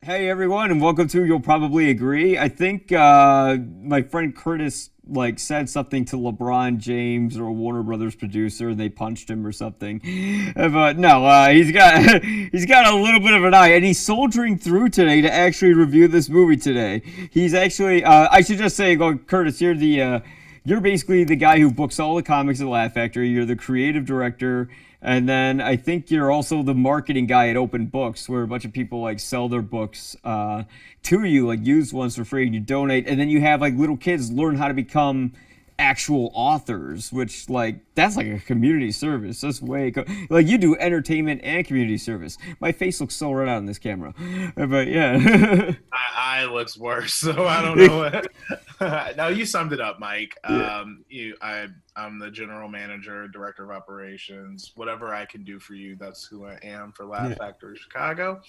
Hey everyone, and welcome to You'll Probably Agree. I think my friend Curtis said something to LeBron James or a Warner Brothers producer, and they punched him or something. But no, he's got he's got a little bit of an eye, and he's soldiering through today to actually review this movie today. He's actually I should just say, go Curtis, you're basically the guy who books all the comics at Laugh Factory. You're the creative director, and then I think you're also the marketing guy at Open Books, where a bunch of people sell their books to you, like used ones for free, and you donate. And then you have little kids learn how to become actual authors, which that's like a community service. That's like you do entertainment and community service. My face looks so red out on this camera, but yeah. I looks worse, so I don't know what. No, you summed it up, Mike. Yeah. I'm the general manager, director of operations. Whatever I can do for you, that's who I am for Laugh Yeah. Factory Chicago.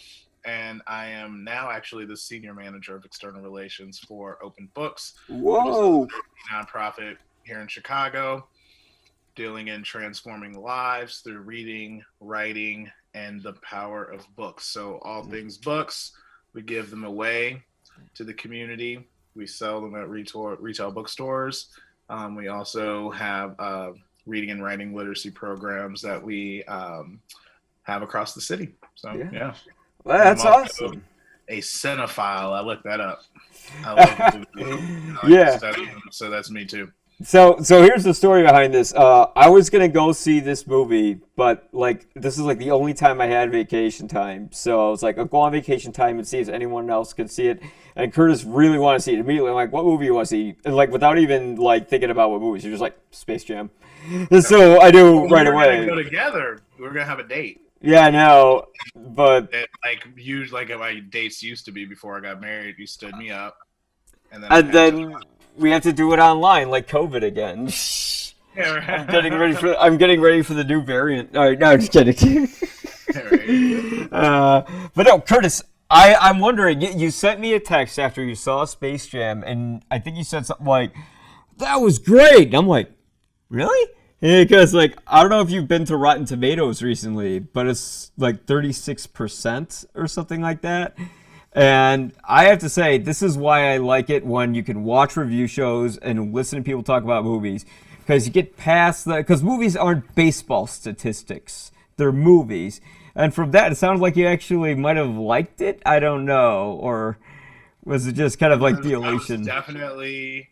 And I am now actually the senior manager of external relations for Open Books, which is Whoa. a nonprofit here in Chicago, dealing in transforming lives through reading, writing, and the power of books. So all things books, we give them away to the community. We sell them at retail bookstores. We also have reading and writing literacy programs that we have across the city. So Yeah. yeah, Well, and I'm that's also awesome. a cinephile. I looked that up. I love movies. I like to Yeah. study them, so that's me too. So here's the story behind this. I was gonna go see this movie, but this is the only time I had vacation time. So I was like, I'll go on vacation time and see if anyone else could see it. And Curtis really wanted to see it immediately. I'm like, what movie you want to see? And without even thinking about what movies, you're just like Space Jam. And so I Well, knew we right were gonna go away. together. We were gonna have a date. Yeah, I know, but Like my dates used to be before I got married. You stood me up, and then I and had to. then we have to do it online, like COVID again. Yeah, I'm getting ready for the new variant. All right, no, I'm just kidding. right. But no, Curtis, I'm wondering. You sent me a text after you saw Space Jam, and I think you said something like, "That was great." And I'm like, "Really?" Because I don't know if you've been to Rotten Tomatoes recently, but it's like 36% or something like that. And I have to say, this is why I like it when you can watch review shows and listen to people talk about movies. Because you get past the. Because movies aren't baseball statistics, they're movies. And from that, it sounds like you actually might have liked it. I don't know. Or was it just kind of like the I was elation? definitely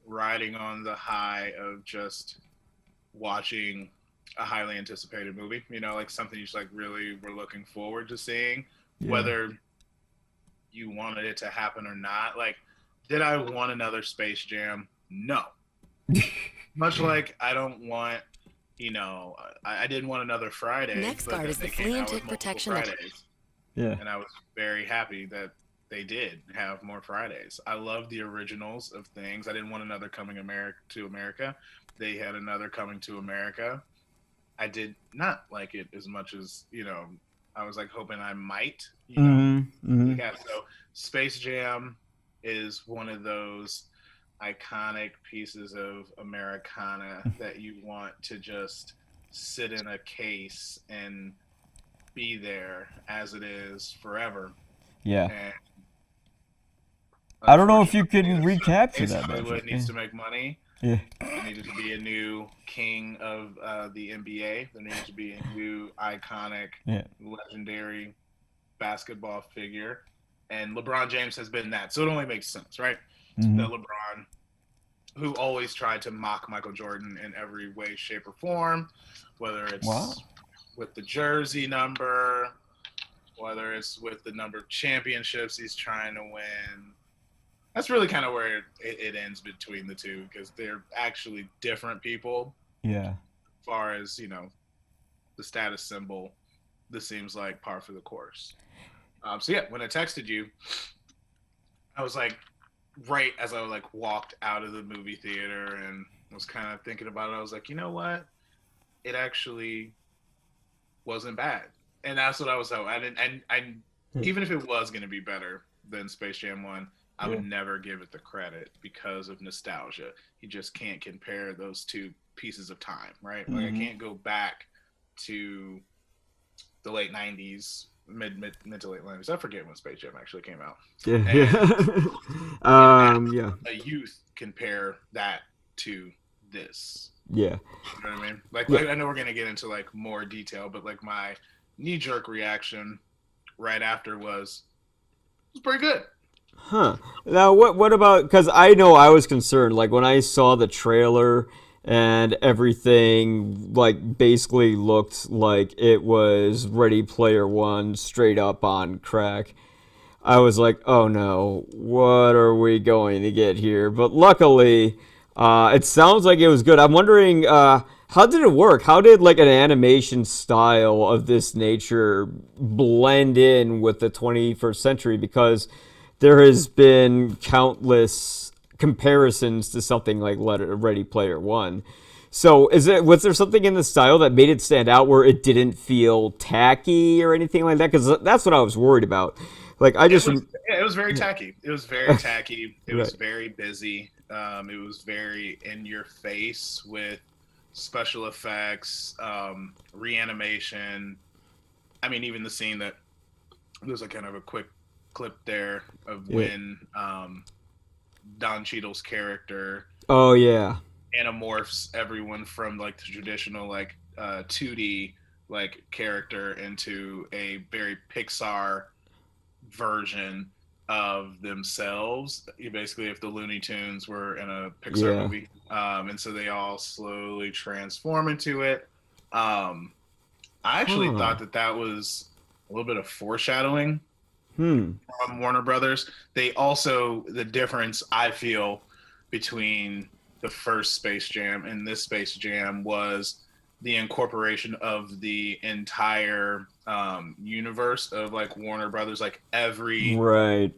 riding on the high of just watching a highly anticipated movie. You know, like something you just really were looking forward to seeing, Yeah. whether you wanted it to happen or not. Like, did I want another Space Jam? No. Much like I don't want, I didn't want another Friday, Next but guard then is the they came flea and out with tick multiple protection that Fridays, Yeah. and I was very happy that they did have more Fridays. I love the originals of things. I didn't want another Coming America to America. They had another Coming to America. I did not like it as much as I was hoping I might. Mm-hmm. Yeah. So Space Jam is one of those iconic pieces of Americana that you want to just sit in a case and be there as it is forever. Yeah. And I don't know if you unfortunately, can as recapture always, that Hollywood magic. needs to make money. Yeah. There needed to be a new king of the NBA. There needed to be a new iconic, Yeah. legendary basketball figure. And LeBron James has been that. So it only makes sense, right? Mm-hmm. That LeBron, who always tried to mock Michael Jordan in every way, shape, or form, whether Wow. it's with the jersey number, whether it's with the number of championships he's trying to win. That's really kind of where it ends between the two because they're actually different people Yeah. as far as, the status symbol. This seems like par for the course. So yeah, when I texted you, I was right as I walked out of the movie theater and was kind of thinking about it. I was like, you know what? It actually wasn't bad, and that's what I was hoping. And even if it was going to be better than Space Jam One, I Yeah. would never give it the credit because of nostalgia. You just can't compare those two pieces of time, right? Like I Mm-hmm. can't go back to the late '90s mid to late 90s. I forget when Space Jam actually came out. Yeah, And yeah. Yeah, a youth compare that to this. yeah, You know what I mean? Like, yeah. I know we're gonna get into like more detail, but like my knee jerk reaction right after was pretty good. Huh. Now, what about? Because I know I was concerned. Like when I saw the trailer and everything, like basically looked like it was Ready Player One, straight up on crack. I was like, oh no, what are we going to get here? But luckily, it sounds like it was good. I'm wondering, how did it work? How did like an animation style of this nature blend in with the 21st century? Because there has been countless comparisons to something like Ready Player One. So, was there something in the style that made it stand out where it didn't feel tacky or anything like that? Because that's what I was worried about. Like, I It just, was it was very yeah, tacky. It was very tacky. It was right, very busy. It was very in your face with special effects, reanimation. I mean, even the scene that there's a kind of a quick clip there of yeah. when Don Cheadle's character Oh yeah, anamorphs everyone from like the traditional like 2D like character into a very Pixar version of themselves. Basically, if the Looney Tunes were in a Pixar yeah. movie, and so they all slowly transform into it. Um, I actually Huh. thought that that was a little bit of foreshadowing Hmm. from Warner Brothers. They also the difference I feel between the first Space Jam and this Space Jam was the incorporation of the entire universe of like Warner Brothers, like every Right.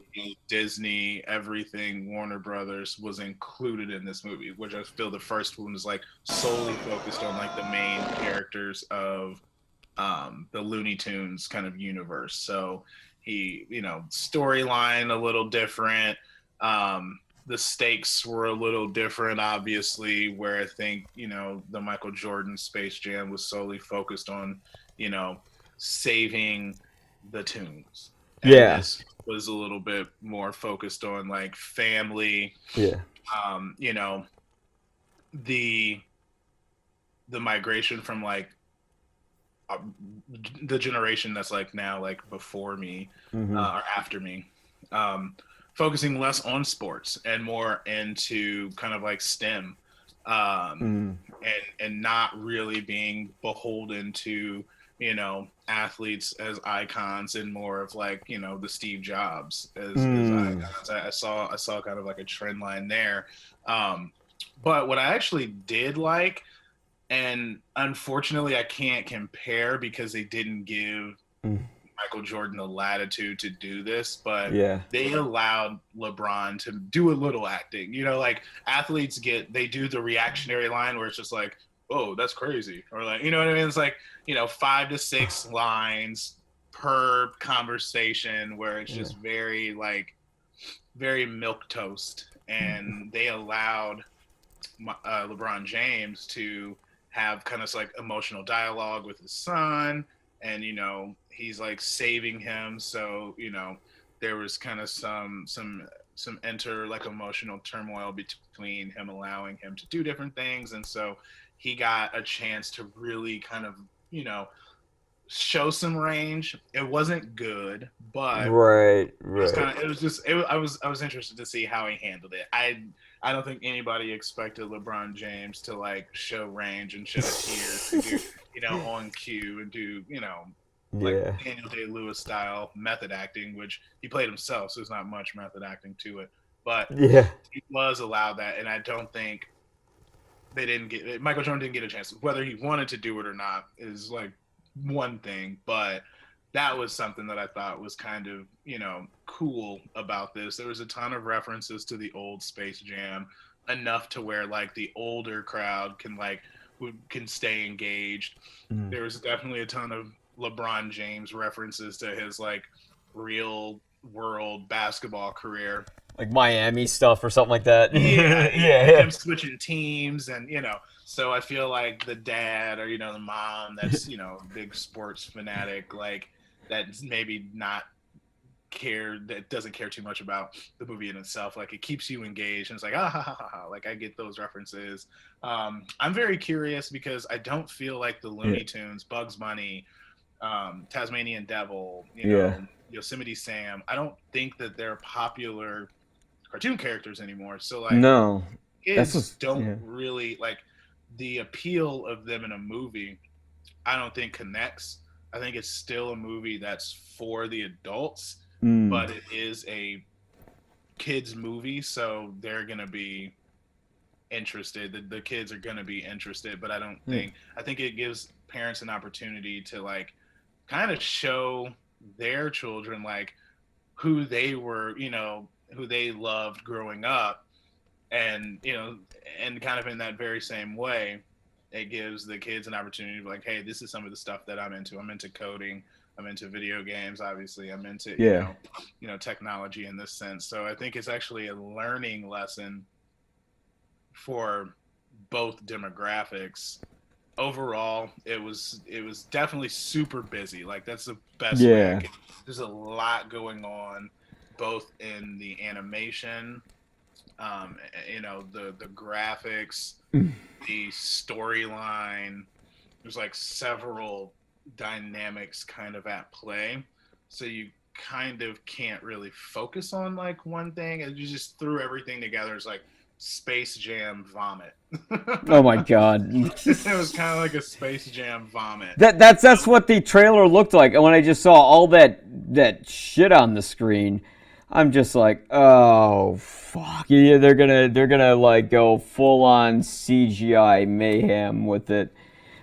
Disney, everything Warner Brothers was included in this movie, which I feel the first one was like solely focused on like the main characters of the Looney Tunes kind of universe. So he, storyline a little different. The stakes were a little different, obviously, where I think, the Michael Jordan Space Jam was solely focused on, you know, saving the tunes. And Yeah. this was a little bit more focused on like family, Yeah. um, you know, the the migration from like uh, the generation that's like now like before me Mm-hmm. or after me, um, focusing less on sports and more into kind of like STEM, um, Mm. and not really being beholden to athletes as icons and more of like the Steve Jobs as Mm. icons. I saw kind of like a trend line there, um, but what I actually did like, and unfortunately I can't compare because they didn't give Mm. Michael Jordan the latitude to do this, but Yeah. they allowed LeBron to do a little acting. Like athletes they do the reactionary line where it's just like, oh, that's crazy. Or like, you know what I mean? It's like, 5 to 6 lines per conversation where it's Yeah. just very like, very milk toast. And they allowed LeBron James to have kind of like emotional dialogue with his son, and he's like saving him. So there was kind of some enter like emotional turmoil between him allowing him to do different things, and so he got a chance to really kind of show some range. It wasn't good, but Right. it was Right. kind of it was just it, I was interested to see how he handled it. I don't think anybody expected LeBron James to like show range and shed a tear to do on cue and do like Yeah. Daniel Day Lewis style method acting, which he played himself, so there's not much method acting to it. But Yeah. he was allowed that, and I don't think they didn't get Michael Jordan didn't get a chance. Whether he wanted to do it or not is like one thing, but that was something that I thought was kind of cool about this. There was a ton of references to the old Space Jam, enough to where like the older crowd can stay engaged. Mm. There was definitely a ton of LeBron James references to his like real world basketball career. Like Miami stuff or something like that. Yeah, Yeah. yeah, Yeah. him switching teams, and so I feel like the dad or the mom that's big sports fanatic, like that's maybe not that doesn't care too much about the movie in itself. Like it keeps you engaged and it's like ha ha ha ha. Like I get those references. I'm very curious because I don't feel like the Looney Tunes, Bugs Bunny, Tasmanian Devil, Yosemite Sam, I don't think that they're popular cartoon characters anymore. So like No, that's kids just don't really like the appeal of them in a movie. I don't think connects. I think it's still a movie that's for the adults, but it is a kids movie, so they're gonna be interested. The kids are gonna be interested, but I don't think. I think it gives parents an opportunity to like kind of show their children like who they were, who they loved growing up, and and kind of in that very same way it gives the kids an opportunity to be like, hey, this is some of the stuff that I'm into coding, I'm into video games, obviously I'm into technology in this sense. So I think it's actually a learning lesson for both demographics. Overall it was definitely super busy. Like that's the best way I can. There's a lot going on both in the animation, the graphics, the storyline. There's like several dynamics kind of at play, so you kind of can't really focus on like one thing, and you just threw everything together. It's like Space Jam vomit. Oh my god. It was kind of like a Space Jam vomit. That's what the trailer looked like. And when I just saw all that shit on the screen, I'm just like, oh fuck. Yeah, they're gonna like go full on CGI mayhem with it.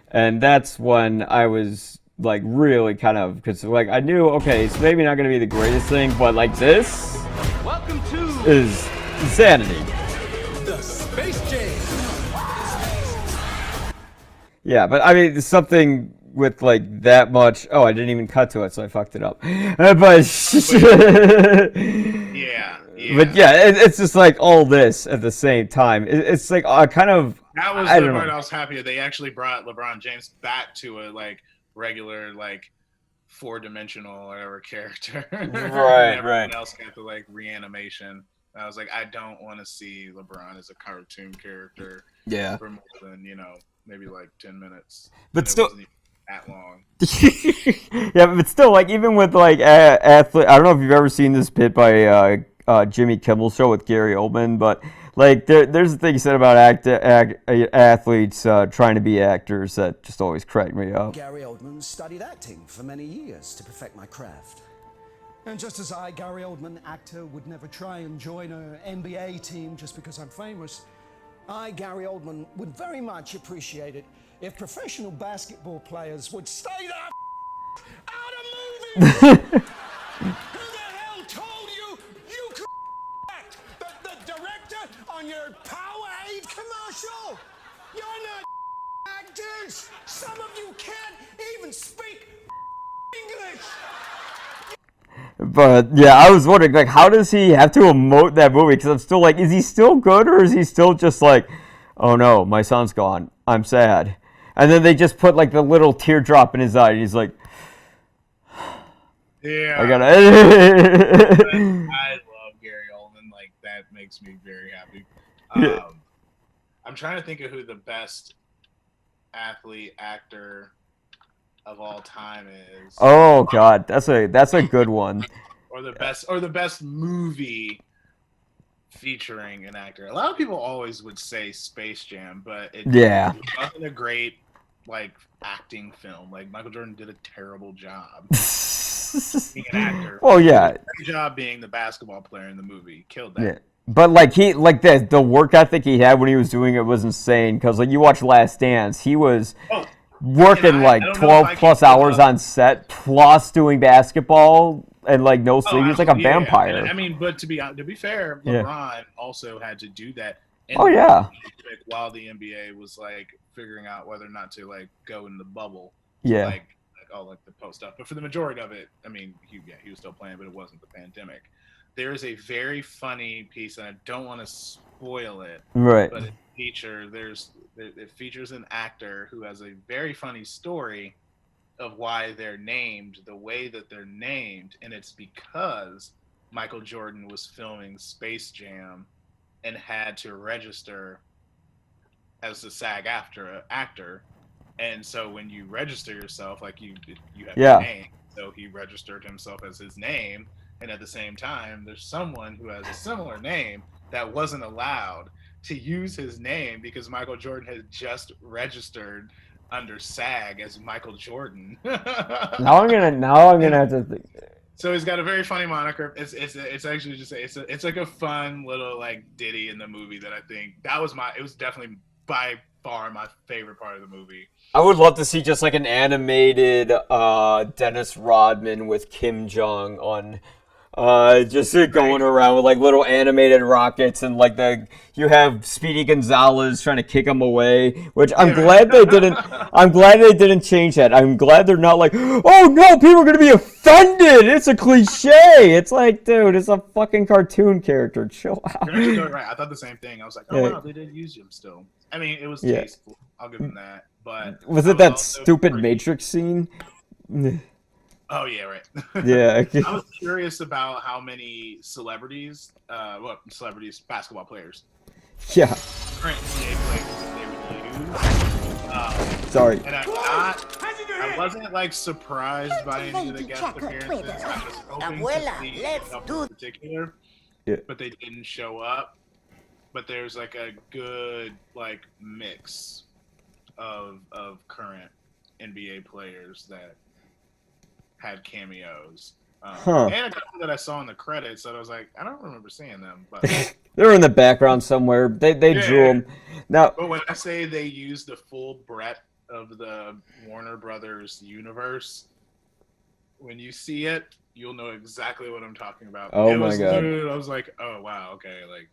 And that's when I was like really kind of, because like I knew, okay, it's maybe not gonna be the greatest thing, but like this Welcome to is insanity. the Space Jam. Yeah, but I mean, something with like that much. Oh, I didn't even cut to it, so I fucked it up. But yeah. but yeah, it's just like all this at the same time. It's like kind of. That was the part I was happy. They actually brought LeBron James back to a like regular like 4-dimensional or whatever character. Right. Everyone else got the like reanimation. I was like, I don't want to see LeBron as a cartoon character. Yeah. For more than maybe like 10 minutes. But still. That long. Yeah, but still, like even with like athlete, I don't know if you've ever seen this bit by Jimmy Kimmel's show with Gary Oldman, but like there's a thing he said about athletes trying to be actors that just always crack me up. Gary Oldman studied acting for many years to perfect my craft. And just as I, Gary Oldman, actor, would never try and join an NBA team just because I'm famous, I, Gary Oldman, would very much appreciate it if professional basketball players would stay the out of movies! Who the hell told you you could act? The director on your Powerade commercial? You're not actors! Some of you can't even speak English! But yeah, I was wondering, like, how does he have to emote that movie? Because I'm still like, is he still good, or is he still just like, oh no, my son's gone, I'm sad? And then they just put like the little teardrop in his eye, and he's like, yeah, I gotta. I love Gary Oldman. Like that makes me very happy. I'm trying to think of who the best athlete actor of all time is. Oh god, that's a good one. Or the best movie featuring an actor. A lot of people always would say Space Jam, but it wasn't a great like acting film. Like Michael Jordan did a terrible job being an actor. Oh yeah, great job being the basketball player in the movie. Killed that. Yeah. But like the work ethic he had when he was doing it was insane. Because like you watch Last Dance, he was working like 12 plus hours on set, plus doing basketball and like no sleep. He was like a vampire. I mean, but to be fair, LeBron also had to do that. While the NBA was like figuring out whether or not to like go in the bubble. Like all like the post stuff. But for the majority of it, I mean, he was still playing, but it wasn't the pandemic. There is a very funny piece, and I don't want to spoil it. Right. But it features an actor who has a very funny story of why they're named the way that they're named, and it's because Michael Jordan was filming Space Jam and had to register as a SAG-AFTRA actor, and so when you register yourself, like you have your Yeah. name, so he registered himself as his name, and at the same time, there's someone who has a similar name that wasn't allowed to use his name because Michael Jordan had just registered under SAG as Michael Jordan. Now I'm gonna have to think. So he's got a very funny moniker. It's actually just it's like a fun little like ditty in the movie that I think it was definitely by far my favorite part of the movie. I would love to see just like an animated Dennis Rodman with Kim Jong on, just going around with like little animated rockets, and like you have Speedy Gonzalez trying to kick him away, which I'm glad they didn't. I'm glad they didn't change that. I'm glad they're not like, oh no, people are gonna be offended. It's a cliche. It's like, dude, it's a fucking cartoon character. Chill out. You're actually going right. I thought the same thing. I was like, oh Yeah. wow, they did use him still. I mean, it was Yeah. tasteful. I'll give them that. But Was I it that also stupid pretty- Matrix scene? Oh yeah, right. Yeah. I was curious about how many celebrities, basketball players, Yeah. current NBA players that they would use. Sorry. And I wasn't like surprised by any of the guest appearances. I was hoping to see a couple in particular, Yeah. but they didn't show up. But there's like a good like mix of current NBA players that had cameos. And a couple that I saw in the credits that I was like, I don't remember seeing them. But They're in the background somewhere. They drew them. Now, But when I say they use the full breadth of the Warner Brothers universe, when you see it, you'll know exactly what I'm talking about. Oh my God. I was like, oh wow, okay, like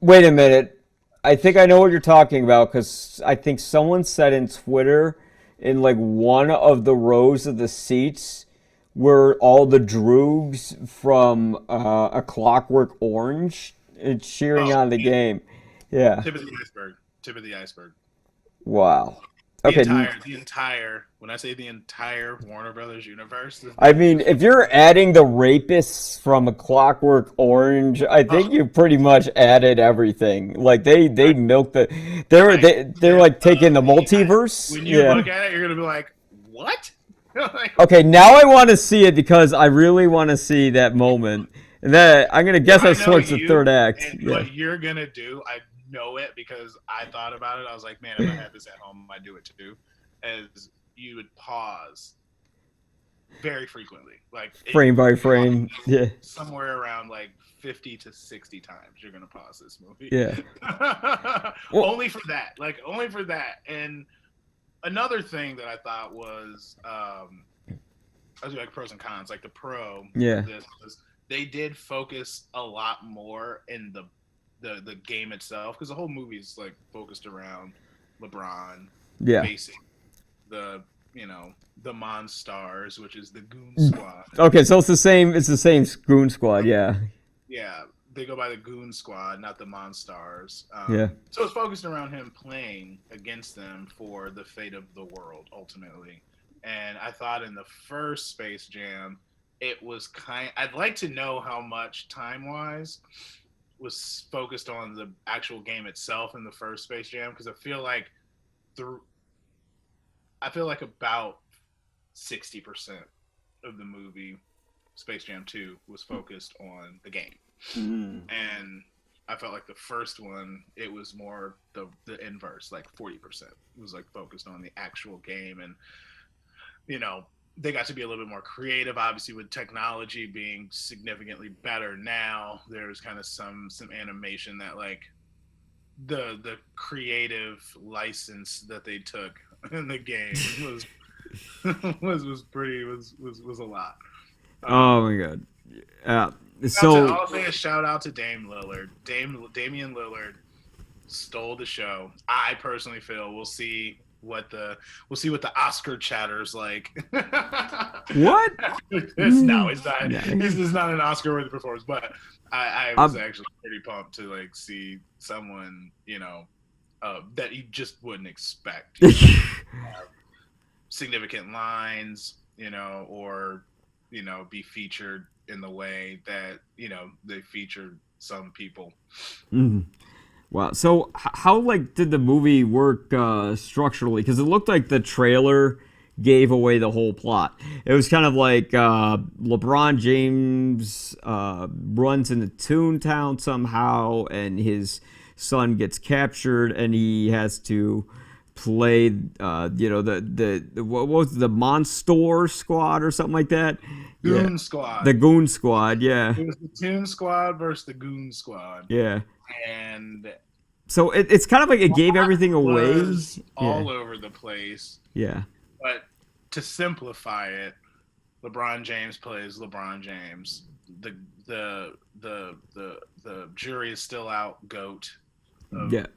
wait a minute. I think I know what you're talking about, because I think someone said in Twitter, in like one of the rows of the seats, were all the droogs from A Clockwork Orange cheering on the game. Yeah. tip of the iceberg. Tip of the iceberg. Wow. The Okay. entire. When I say the entire Warner Brothers universe, I mean, if you're adding the rapists from A Clockwork Orange, I think you pretty much added everything. Like they milked they're like taking the multiverse. when you look at it, you're gonna be like, what? Like, Okay, now I want to see it because I really want to see that moment. And then I'm gonna guess I that's know towards the you, third act. And Yeah. what you're gonna do, I know it because I thought about it. I was like, man, if I had this at home, I'd do it too. As you would pause very frequently, like Frame by frame. Yeah. somewhere around like 50 to 60 times. You're gonna pause this movie. Yeah. Only for that. Like only for that. And another thing that I thought was, I was like pros and cons. Like the pro, Yeah. of this was they did focus a lot more in the game itself, because the whole movie is like focused around LeBron Yeah. facing the Monstars, which is the Goon Squad. Okay, so it's the same Goon Squad, yeah. Yeah, they go by the Goon Squad, not the Monstars. Yeah. So it's focused around him playing against them for the fate of the world, ultimately. And I thought in the first Space Jam, it was I'd like to know how much time-wise was focused on the actual game itself in the first Space Jam, because I feel like about 60% of the movie Space Jam 2 was focused on the game. And I felt like the first one, it was more the inverse, like 40%. It was like focused on the actual game, and they got to be a little bit more creative, obviously, with technology being significantly better now. There's kind of some animation that like the creative license that they took in the game was was a lot. Oh my god. I'll say a shout out to Dame Lillard. Damian Lillard stole the show. I personally feel we'll see what the Oscar chatter's like. What? No, it's not. This is not an Oscar-worthy performance, but I was actually pretty pumped to like see someone that you just wouldn't expect. significant lines, or be featured in the way that they featured some people. Wow. So how like did the movie work structurally? Because it looked like the trailer gave away the whole plot. It was kind of like LeBron James runs into Toontown somehow, and his son gets captured, and he has to play, the what was the Monster Squad or something like that. Goon Squad. The Goon Squad. Yeah. It was the Toon Squad versus the Goon Squad. Yeah. And so it's kind of like it gave everything away. All over the place. Yeah. But to simplify it, LeBron James plays LeBron James. The jury is still out. GOAT. Yeah.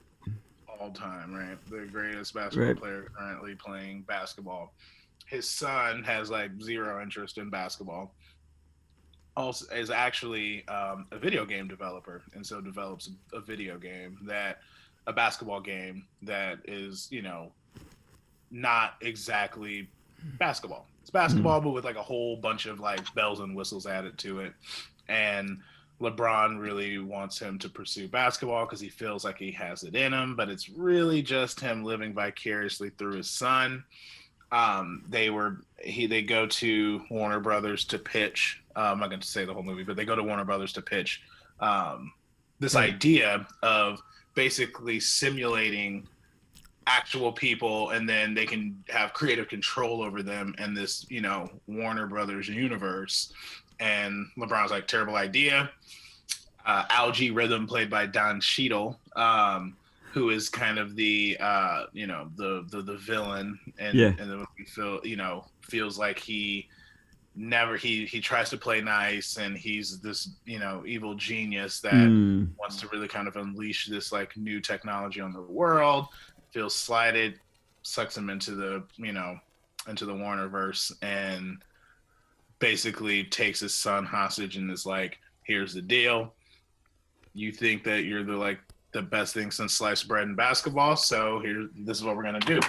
All time, right? The greatest basketball player currently playing basketball. His son has like zero interest in basketball. Also, is actually a video game developer, and so develops a basketball game that is, not exactly basketball. It's basketball, but with like a whole bunch of like bells and whistles added to it. And LeBron really wants him to pursue basketball because he feels like he has it in him, but it's really just him living vicariously through his son. They go to Warner Brothers to pitch. I'm not going to say the whole movie, but they go to Warner Brothers to pitch this idea of basically simulating actual people, and then they can have creative control over them in this, Warner Brothers universe. And LeBron's like, terrible idea. Algae Rhythm, played by Don Cheadle, who is kind of the the villain, and then feels like he tries to play nice, and he's this evil genius that wants to really kind of unleash this like new technology on the world. Feels slighted, sucks him into the Warnerverse, and basically takes his son hostage and is like, here's the deal. You think that you're the best thing since sliced bread in basketball, so this is what we're gonna do.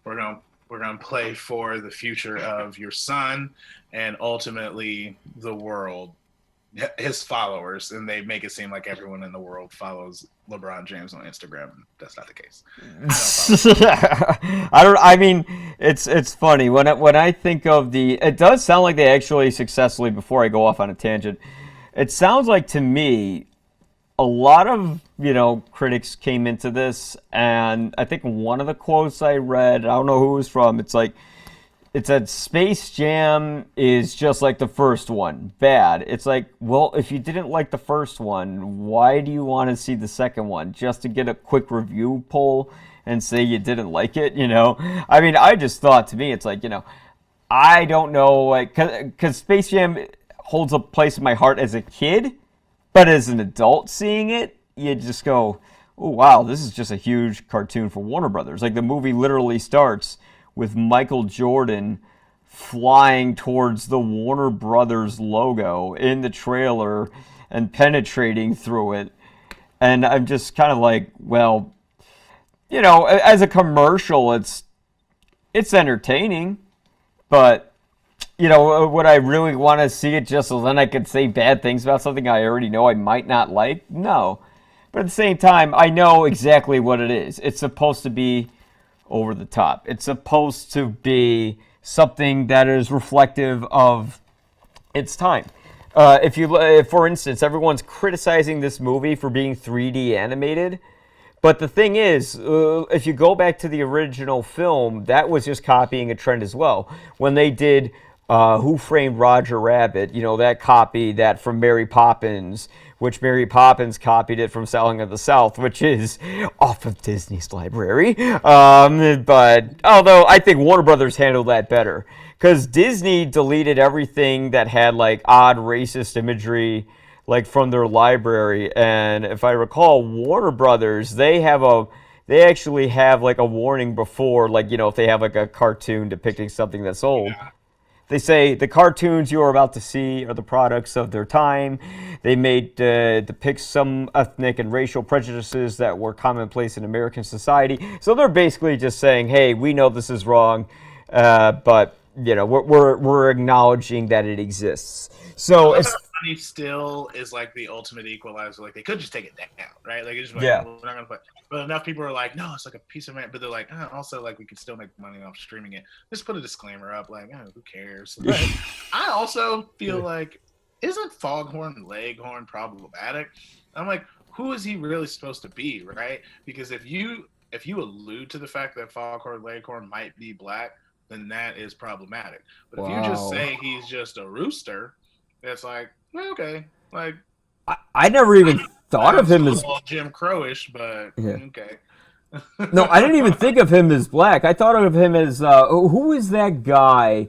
We're gonna play for the future of your son and ultimately the world, his followers, and they make it seem like everyone in the world follows LeBron James on Instagram. That's not the case. I mean, it's funny when I think of it does sound like they actually successfully, before I go off on a tangent, it sounds like to me a lot of critics came into this, and I think one of the quotes I read, I don't know who it was from, it said Space Jam is just like the first one, bad. It's like, well, if you didn't like the first one, why do you want to see the second one? Just to get a quick review poll and say you didn't like it, I mean, I just thought, to me, it's like, I don't know, like, because Space Jam holds a place in my heart as a kid, but as an adult seeing it, you just go, oh, wow, this is just a huge cartoon for Warner Brothers. Like, the movie literally starts with Michael Jordan flying towards the Warner Brothers logo in the trailer and penetrating through it. And I'm just kind of like, well, as a commercial, it's entertaining, but, would I really want to see it just so then I could say bad things about something I already know I might not like? No. But at the same time, I know exactly what it is. It's supposed to be over the top. It's supposed to be something that is reflective of its time. For instance, everyone's criticizing this movie for being 3D animated, but the thing is, if you go back to the original film, that was just copying a trend as well. When they did Who Framed Roger Rabbit, that copy that from Mary Poppins, which Mary Poppins copied it from Selling of the South, which is off of Disney's library. But although I think Warner Brothers handled that better, because Disney deleted everything that had like odd racist imagery, like from their library. And if I recall, Warner Brothers, they actually have like a warning before, like, if they have like a cartoon depicting something that's old. Yeah. They say the cartoons you are about to see are the products of their time. They may depict some ethnic and racial prejudices that were commonplace in American society. So they're basically just saying, hey, we know this is wrong. But we're acknowledging that it exists. So That's it's how money still is like the ultimate equalizer. Like they could just take it down, right? Like it's just like, Yeah. we're not gonna put. But enough people are like, no, it's like a piece of man. But they're like, also like we can still make money off streaming it. Just put a disclaimer up, like, who cares? But I also feel like, isn't Foghorn Leghorn problematic? I'm like, who is he really supposed to be, right? Because if you allude to the fact that Foghorn Leghorn might be black, then that is problematic. But if you just say he's just a rooster, it's like, okay, like I never even thought of him as Jim Crowish, but okay. No, I didn't even think of him as black. I thought of him as who is that guy?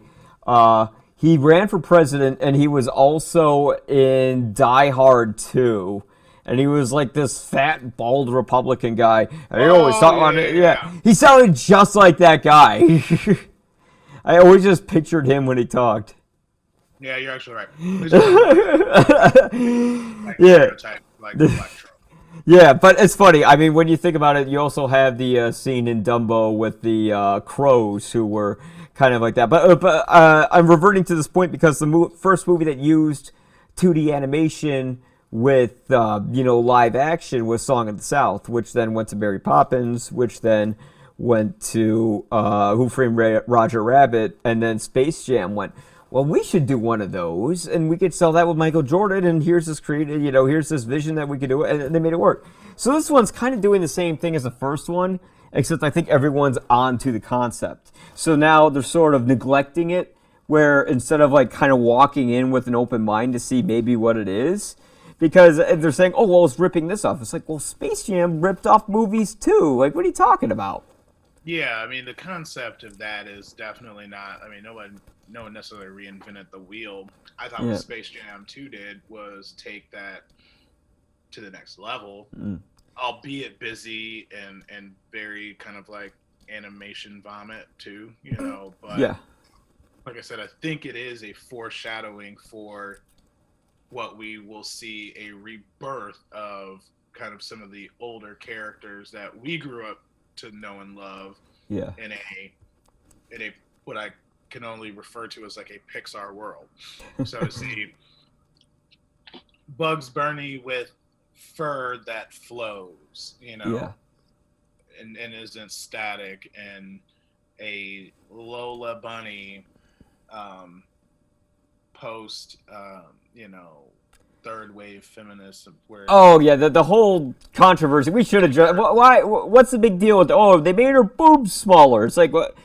He ran for president, and he was also in Die Hard 2. And he was like this fat, bald Republican guy. And he always talked about it. Yeah, he sounded just like that guy. I always just pictured him when he talked. Yeah, you're actually right. Like black troll. Yeah, but it's funny. I mean, when you think about it, you also have the scene in Dumbo with the crows who were kind of like that. But I'm reverting to this point because the first movie that used 2D animation with live action was Song of the South, which then went to Mary Poppins, which then went to Who Framed Roger Rabbit, and then Space Jam went, well, we should do one of those, and we could sell that with Michael Jordan, and here's this here's this vision that we could do, and they made it work. So this one's kind of doing the same thing as the first one, except I think everyone's onto the concept. So now they're sort of neglecting it, where instead of like kind of walking in with an open mind to see maybe what it is, because they're saying, oh, well, it's ripping this off. It's like, well, Space Jam ripped off movies too. Like, what are you talking about? Yeah, I mean, the concept of that is definitely not. I mean, no one necessarily reinvented the wheel. I thought what Space Jam 2 did was take that to the next level, albeit busy and very kind of like animation vomit too, But like I said, I think it is a foreshadowing for what we will see, a rebirth of kind of some of the older characters that we grew up to know and love in a what I can only refer to as like a Pixar world. So to see Bugs Bunny with fur that flows, and isn't static, and a Lola Bunny post third wave feminist where the whole controversy. We should have just why what's the big deal with they made her boobs smaller. It's like, what,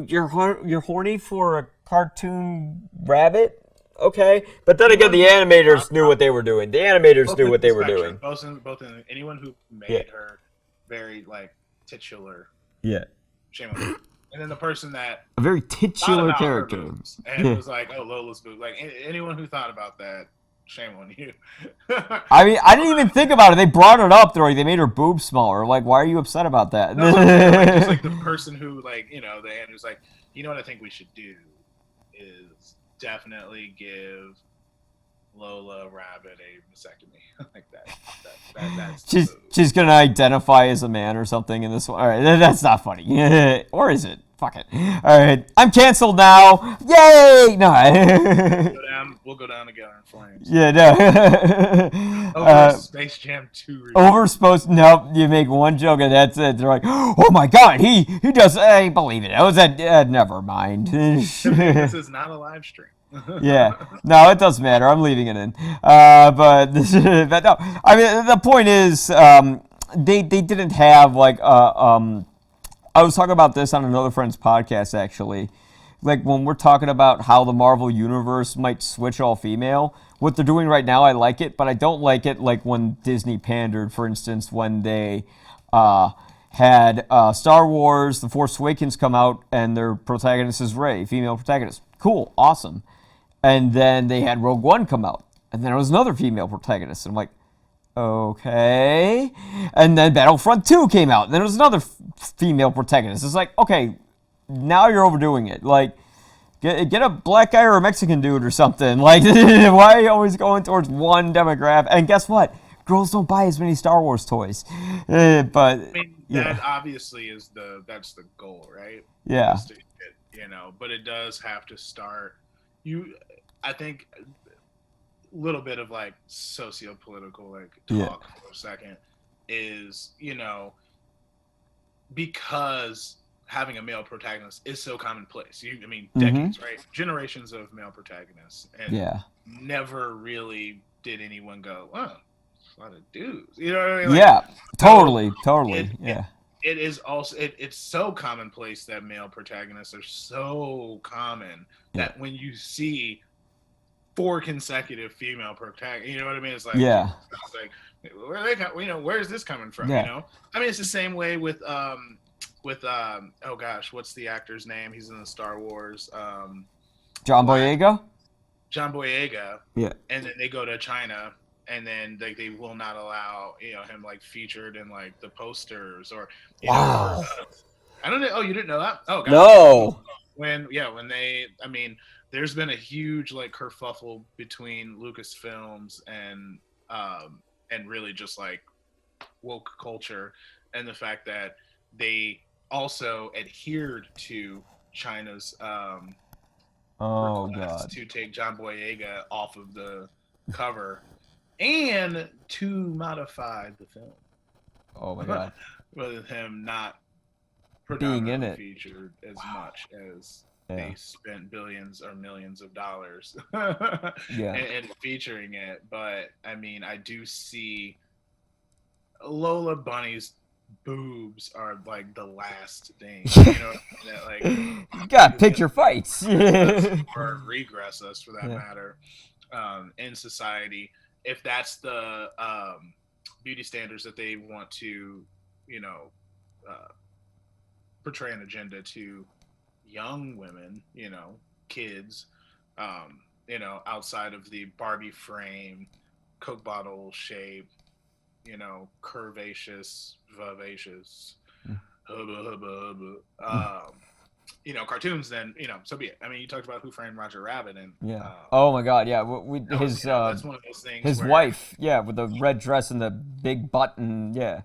you're horny for a cartoon rabbit? Okay, but then again, the animators knew what they were doing. Both in anyone who made her very like titular. Yeah. Shame on you. And then the person that a very titular character and was like, oh, Lola's boob. Like anyone who thought about that, shame on you. I mean, I didn't even think about it. They brought it up. They're like, they made her boobs smaller. Like, why are you upset about that? No, just like the person who, like, the end who's like, what I think we should do is definitely give Lola Rabbit a vasectomy. Like that's she's gonna identify as a man or something in this one. All right, that's not funny. Or is it? Fuck it. All right, I'm canceled now. Yay! No. We'll go down together in flames. Yeah, no. Over Space Jam 2. Nope. You make one joke and that's it. They're like, oh my god, he does. I believe it. Never mind. This is not a live stream. Yeah, no, it doesn't matter. I'm leaving it in. But no, I mean the point is, they didn't have like I was talking about this on another friend's podcast actually. Like when we're talking about how the Marvel Universe might switch all female, what they're doing right now, I like it, but I don't like it like when Disney pandered, for instance, when they had Star Wars: The Force Awakens come out and their protagonist is Rey, female protagonist. Cool, awesome. And then they had Rogue One come out, and then it was another female protagonist. And I'm like, okay. And then Battlefront 2 came out, and then it was another female protagonist. It's like, okay, now you're overdoing it. Like, get a black guy or a Mexican dude or something. Like, why are you always going towards one demographic? And guess what? Girls don't buy as many Star Wars toys. But I mean, that obviously is that's the goal, right? Yeah. but it does have to start. I think a little bit of like socio-political like talk for a second is, because having a male protagonist is so commonplace. Decades, right? Generations of male protagonists, and never really did anyone go, "Oh, it's a lot of dudes." You know what I mean? Yeah, totally. It is also it's so commonplace that male protagonists are so common that when you see 4 consecutive female protagonists, you know what I mean? It's like, it's like, where are they? Where's this coming from? It's the same way with oh gosh, what's the actor's name? He's in the Star Wars. John Boyega. John Boyega. Yeah. And then they go to China, and then they will not allow him like featured in like the posters or. Wow. I don't know. Oh, you didn't know that? Oh, gosh. No. When they, there's been a huge like kerfuffle between Lucasfilms and really just like woke culture, and the fact that they also adhered to China's request to take John Boyega off of the cover and to modify the film. Oh my God. With him not being in it featured as much as they spent billions or millions of dollars and featuring it. But I do see Lola Bunny's boobs are like the last thing, that like you gotta pick your fights or regress us for that matter in society, if that's the beauty standards that they want to portray an agenda to young women, kids, outside of the Barbie frame, Coke bottle shape, curvaceous, vivacious, hubba, cartoons, then, so be it. You talked about Who Framed Roger Rabbit, and oh my God, that's one of those things. His wife, with the red dress and the big button, and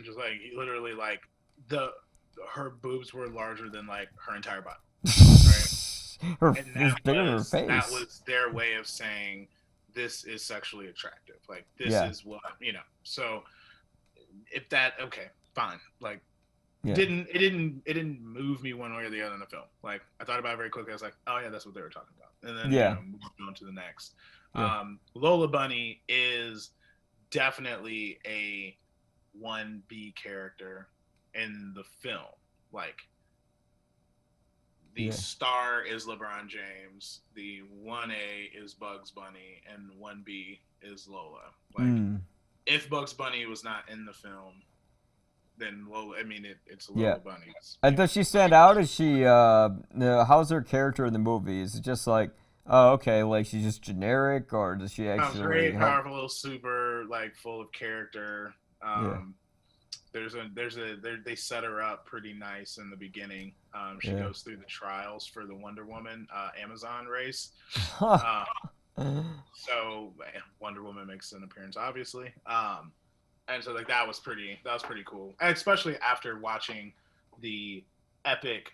just like literally like her boobs were larger than like her entire body, right? Bigger than her face. That was their way of saying this is sexually attractive. Like this is what So if that fine. Like it didn't move me one way or the other in the film. Like I thought about it very quickly. I was like, oh yeah, that's what they were talking about. And then moved on to the next. Lola Bunny is definitely a 1B character in the film. Like the star is LeBron James, the 1A is Bugs Bunny, and 1B is Lola. Like if Bugs Bunny was not in the film, then Lola, it's Lola Bunny. And does she stand out? Is she how's her character in the movie? Is it just like, oh, okay, like she's just generic, or does she actually very powerful, super like full of character. They set her up pretty nice in the beginning. She goes through the trials for the Wonder Woman Amazon race. So Wonder Woman makes an appearance, obviously. And so like that was pretty cool, and especially after watching the epic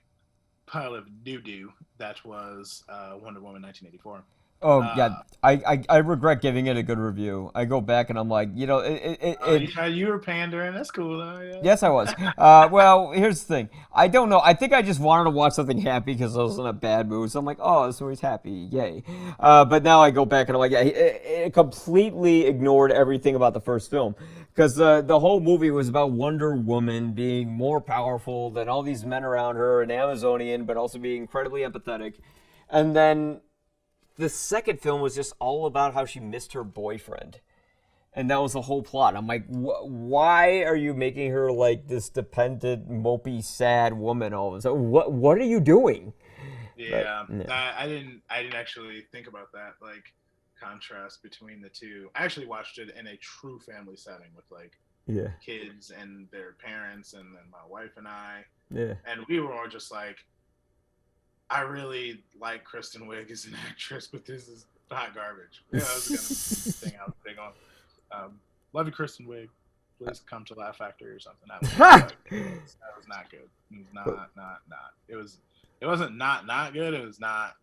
pile of doo-doo that was Wonder Woman 1984. Oh yeah, I regret giving it a good review. I go back and I'm like, you were pandering. That's cool though. Yeah. Yes, I was. Well, here's the thing. I don't know. I think I just wanted to watch something happy because I was in a bad mood. So I'm like, oh, this movie's happy, yay. But now I go back and I'm like, yeah, it completely ignored everything about the first film, because the whole movie was about Wonder Woman being more powerful than all these men around her, an Amazonian, but also being incredibly empathetic, and then the second film was just all about how she missed her boyfriend. And that was the whole plot. I'm like, why are you making her like this dependent, mopey, sad woman all of a sudden? What are you doing? Yeah, I didn't actually think about that, like, contrast between the two. I actually watched it in a true family setting with like kids and their parents, and then my wife and I. Yeah. And we were all just like, I really like Kristen Wiig as an actress, but this is hot garbage. Yeah, that was kind of thing I was big on. Love you, Kristen Wiig. Please come to Laugh Factory or something. That was not good. It was not. It was It wasn't not good. It was not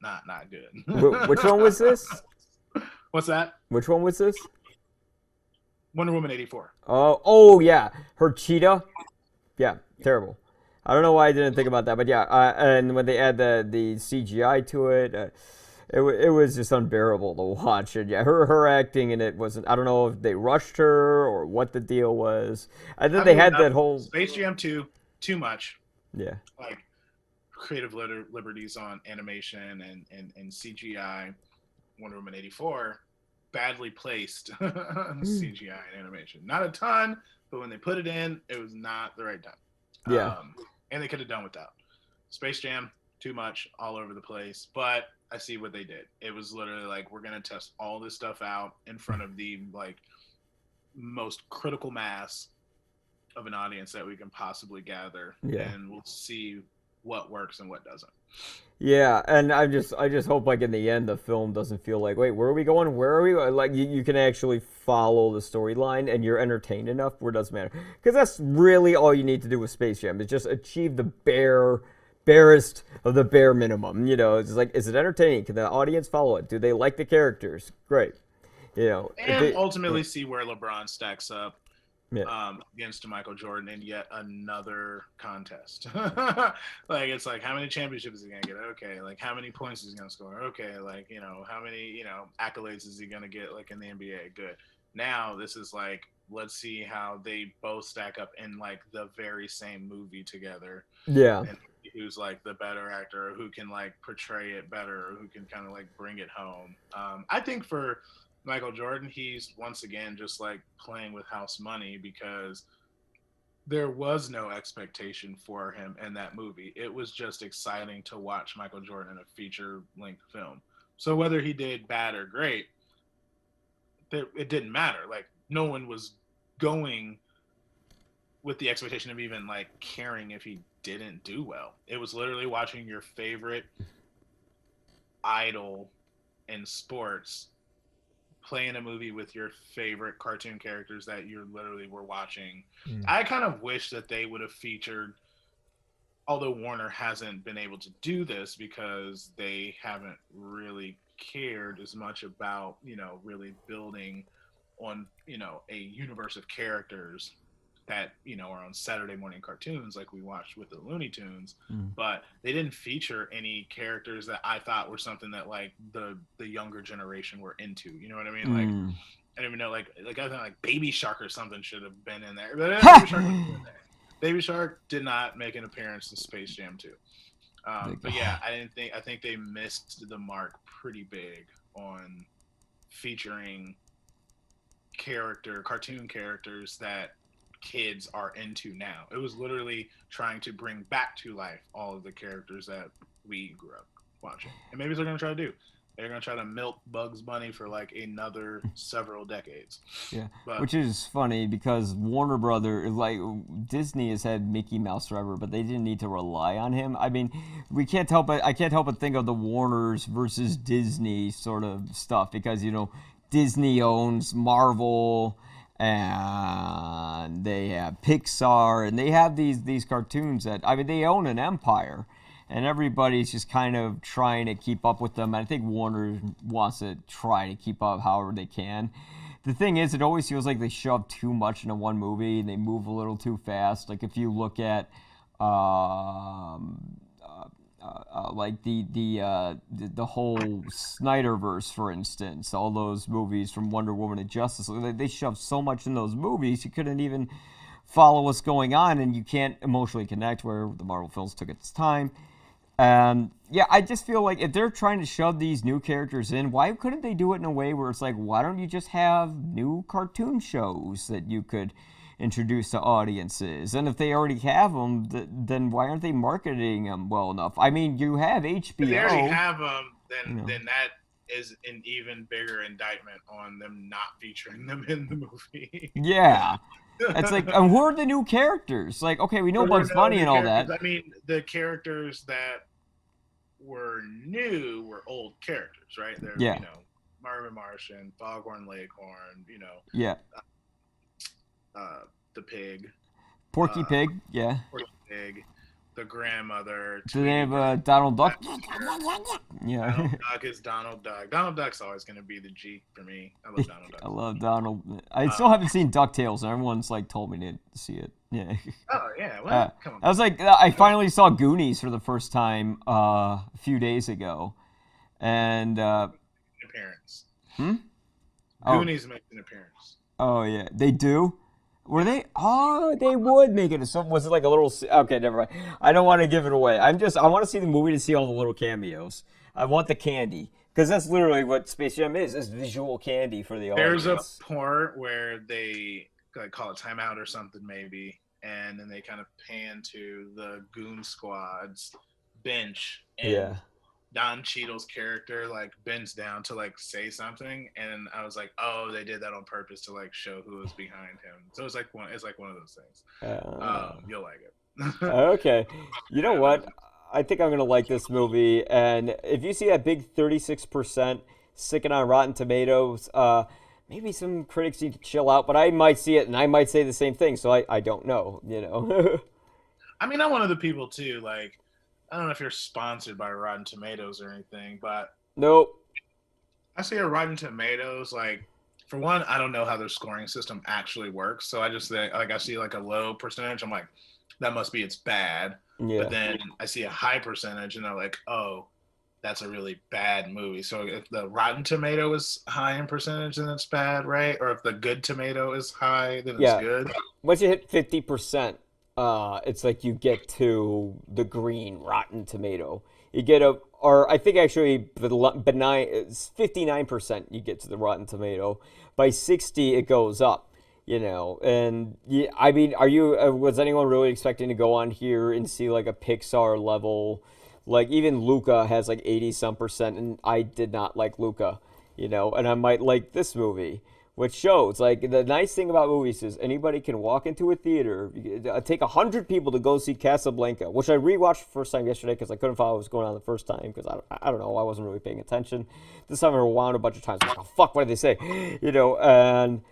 good. Which one was this? What's that? Which one was this? Wonder Woman 84. Oh yeah, her cheetah. Yeah, terrible. I don't know why I didn't think about that, but yeah, and when they add the CGI to it, it was just unbearable to watch. And yeah, her acting in it wasn't. I don't know if they rushed her or what the deal was. And then they had that whole Space Jam 2, too much. Yeah. Like creative liberties on animation and CGI. Wonder Woman 84, badly placed CGI and animation. Not a ton, but when they put it in, it was not the right time. Yeah. And they could have done without. Space Jam, too much, all over the place. But I see what they did. It was literally like, we're going to test all this stuff out in front of the like most critical mass of an audience that we can possibly gather. Yeah. And we'll see what works and what doesn't. Yeah, and I just hope like in the end the film doesn't feel like, wait, where are we going? Where are we? Like you can actually follow the storyline and you're entertained enough where it doesn't matter. Because that's really all you need to do with Space Jam is just achieve the barest of the bare minimum. You know, it's like, is it entertaining? Can the audience follow it? Do they like the characters? Great. You know, and ultimately see where LeBron stacks up. Yeah. Against Michael Jordan in yet another contest. Like, it's like, how many championships is he gonna get? Okay. Like, how many points is he gonna score? Okay. Like, you know, how many, you know, accolades is he gonna get, like, in the NBA? Good. Now this is like, let's see how they both stack up in like the very same movie together. Yeah. And who's like the better actor, or who can like portray it better, or who can kind of like bring it home. I think for Michael Jordan, he's once again just like playing with house money, because there was no expectation for him in that movie. It was just exciting to watch Michael Jordan in a feature-length film. So whether he did bad or great, it didn't matter. Like, no one was going with the expectation of even like caring if he didn't do well. It was literally watching your favorite idol in sports play in a movie with your favorite cartoon characters that you literally were watching. I kind of wish that they would have featured, although Warner hasn't been able to do this because they haven't really cared as much about, you know, really building on, you know, a universe of characters that, you know, are on Saturday morning cartoons like we watched with the Looney Tunes, but they didn't feature any characters that I thought were something that like the younger generation were into. You know what I mean? Like, I don't even know, like I think like Baby Shark or something should have been in there. But Baby Shark was in there. Baby Shark did not make an appearance in Space Jam 2. But yeah, I think they missed the mark pretty big on featuring cartoon characters that kids are into now. It was literally trying to bring back to life all of the characters that we grew up watching. And maybe they're going to try to do. They're going to try to milk Bugs Bunny for like another several decades. Yeah, but, which is funny because Warner Brothers, like Disney has had Mickey Mouse forever, but they didn't need to rely on him. I mean, I can't help but think of the Warners versus Disney sort of stuff because, you know, Disney owns Marvel, and they have Pixar, and they have these cartoons that, I mean, they own an empire, and everybody's just kind of trying to keep up with them. And I think Warner wants to try to keep up however they can. The thing is, it always feels like they shove too much into one movie, and they move a little too fast. Like if you look at like the whole Snyderverse, for instance, all those movies from Wonder Woman and Justice League, they shoved so much in those movies you couldn't even follow what's going on, and you can't emotionally connect, where the Marvel films took its time. Yeah, I just feel like if they're trying to shove these new characters in, why couldn't they do it in a way where it's like, why don't you just have new cartoon shows that you could introduce to audiences? And if they already have them, then why aren't they marketing them well enough? I mean, you have HBO. If they already have them, then that is an even bigger indictment on them not featuring them in the movie. Yeah. It's like, and who are the new characters? Like, okay, we know Bugs Bunny and all that. I mean, the characters that were new were old characters, right? They're, you know, Marvin Martian, Foghorn Leghorn, you know. Yeah. The pig. Porky Pig, yeah. Porky Pig. the grandmother. Do they have Donald Duck? Yeah. Donald Duck is Donald Duck. Donald Duck's always going to be the G for me. I love Donald Duck. I love Donald. I still haven't seen DuckTales, and everyone's like told me to see it. Yeah. Oh yeah, well, come on. I was like, I finally saw Goonies for the first time a few days ago, and Appearance. Oh. Goonies makes an appearance. Oh yeah, they do. Were they? Oh, they would make it. So was it like a little? Okay, never mind. I don't want to give it away. I want to see the movie to see all the little cameos. I want the candy because that's literally what Space Jam is visual candy for the audience. There's a part where they like call a timeout or something maybe, and then they kind of pan to the Goon Squad's bench. And Yeah. Don Cheadle's character like bends down to like say something, and I was like, oh, they did that on purpose to like show who was behind him. So it's like one of those things. You'll like it. Okay. You know what? I think I'm gonna like this movie, and if you see that big 36% sticking on Rotten Tomatoes, maybe some critics need to chill out, but I might see it and I might say the same thing. So I don't know. You know. I mean, I'm one of the people too. Like, I don't know if you're sponsored by Rotten Tomatoes or anything, but Nope. I see a Rotten Tomatoes, like, for one, I don't know how their scoring system actually works. So I just think, like, I see like a low percentage. I'm like, that must be it's bad. Yeah. But then I see a high percentage and I'm like, oh, that's a really bad movie. So if the Rotten Tomato is high in percentage, then it's bad, right? Or if the good tomato is high, then Yeah. it's good. Once you hit 50%, it's like you get to the green Rotten Tomato. You get or I think actually benign, it's 59% you get to the Rotten Tomato. By 60, it goes up, you know. And yeah, I mean, was anyone really expecting to go on here and see like a Pixar level? Like even Luca has like 80-some%, and I did not like Luca, you know. And I might like this movie. Which shows, like, the nice thing about movies is anybody can walk into a theater, take 100 people to go see Casablanca, which I rewatched the first time yesterday because I couldn't follow what was going on the first time because I don't know, I wasn't really paying attention. This time I rewound a bunch of times. I'm like, oh, fuck, what did they say? You know, and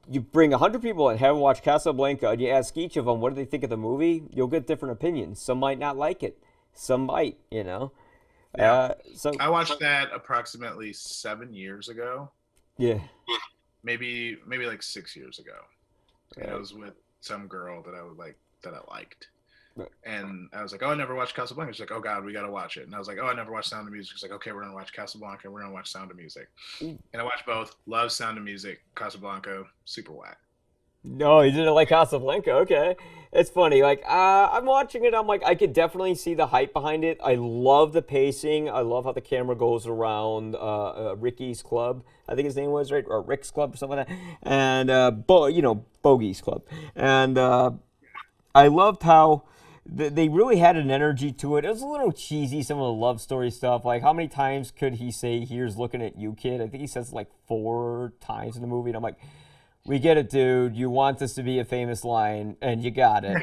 you bring 100 people and have them watch Casablanca, and you ask each of them what do they think of the movie, you'll get different opinions. Some might not like it. Some might, you know. Yeah. So I watched that approximately 7 years ago. Yeah. Maybe like 6 years ago. And Right. I was with some girl that I liked. Right. And I was like, oh, I never watched Casablanca. She's like, oh God, we gotta watch it. And I was like, oh, I never watched Sound of Music. She's like, okay, we're gonna watch Casablanca. We're gonna watch Sound of Music. And I watched both. Love Sound of Music. Casablanca, super whack. No, you didn't like Casablanca. Okay, it's funny. Like, I'm watching it. I'm like, I could definitely see the hype behind it. I love the pacing. I love how the camera goes around Ricky's club. I think his name was right, or Rick's club or something like that. And Bogey's club. And I loved how they really had an energy to it. It was a little cheesy, some of the love story stuff. Like, how many times could he say, "Here's looking at you, kid"? I think he says like 4 times in the movie, and I'm like. We get it, dude. You want this to be a famous line, and you got it.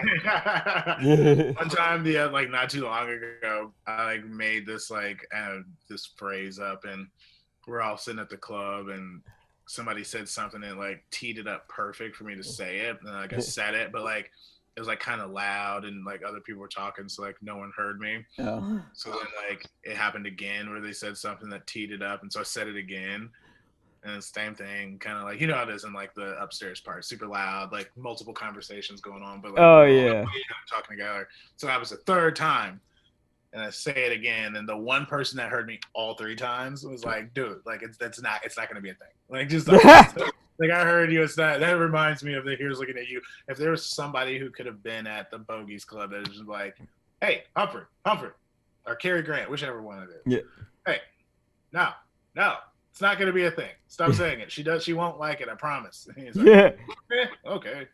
One time, like not too long ago, I like made this this phrase up, and we're all sitting at the club, and somebody said something and like teed it up perfect for me to say it, and like I said it, but like it was like kind of loud, and like other people were talking, so like no one heard me. Oh. So then like it happened again where they said something that teed it up, and so I said it again. And it's the same thing, kind of like, you know how it is in like the upstairs part, super loud, like multiple conversations going on, but like talking together. So that was the third time, and I say it again, and the one person that heard me all 3 times was like, "Dude, like it's not gonna be a thing. Like just like I heard you. It's not." That reminds me of the Here's Looking at You. If there was somebody who could have been at the Bogies Club that was just like, "Hey, Humphrey, or Cary Grant, whichever one it is. Yeah. Hey, no. It's not going to be a thing. Stop saying it. She won't like it. I promise." He's like, Yeah. Okay.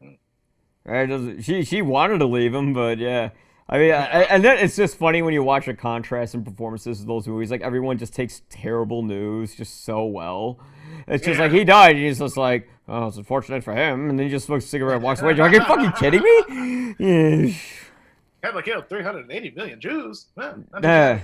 Right. She wanted to leave him, but yeah. I mean, and then it's just funny when you watch the contrast in performances of those movies. Like everyone just takes terrible news just so well. It's just like he died, and he's just like, "Oh, it's unfortunate for him," and then he just smokes a cigarette, and walks away. You're like, "Are you fucking kidding me?" Yeah. Hitler killed 380 million Jews. Yeah,